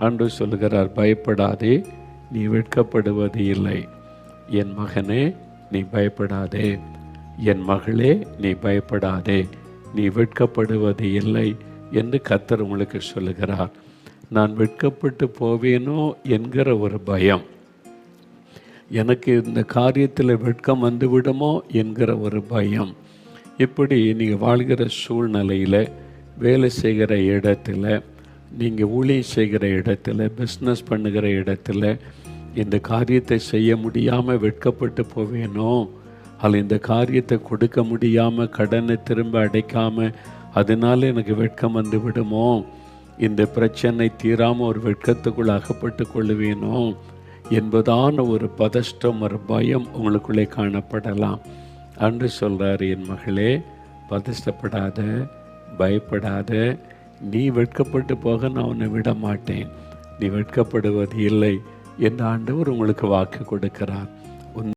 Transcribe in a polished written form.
ஆண்டவர் சொல்லுகிறார், பயப்படாதே, நீ வெட்கப்படுவது இல்லை. என் மகனே, நீ பயப்படாதே. என் மகளே, நீ பயப்படாதே, நீ வெட்கப்படுவது இல்லை என்று கர்த்தர் உங்களுக்கு சொல்லுகிறார். நான் வெட்கப்பட்டு போவேனோ என்கிற ஒரு பயம், எனக்கு இந்த காரியத்தில் வெட்கம் வந்துவிடுமோ என்கிற ஒரு பயம், இப்படி நீங்கள் வாழ்கிற சூழ்நிலையில், வேலை செய்கிற இடத்துல, நீங்கள் ஊழியம் செய்கிற இடத்துல, பிஸ்னஸ் பண்ணுகிற இடத்துல, இந்த காரியத்தை செய்ய முடியாமல் வெட்கப்பட்டு போவேனோ, அதில் இந்த காரியத்தை கொடுக்க முடியாமல், கடனை திரும்ப அடைக்காமல், அதனால எனக்கு வெட்கம் வந்து விடுமோ, இந்த பிரச்சனை தீராமல் ஒரு வெட்கத்துக்குள் அகப்பட்டு கொள்ளுவேனோ என்பதான ஒரு பதஷ்டம், ஒரு பயம் உங்களுக்குள்ளே காணப்படலாம். அன்று சொல்கிறார், என் மகளே, பதஷ்டப்படாத, பயப்படாத, நீ வெட்கப்பட்டு போக நான் உன்னை விட மாட்டேன், நீ வெட்கப்படுவது இல்லை என்று ஆண்டவர் உங்களுக்கு வாக்கு கொடுக்கிறார்.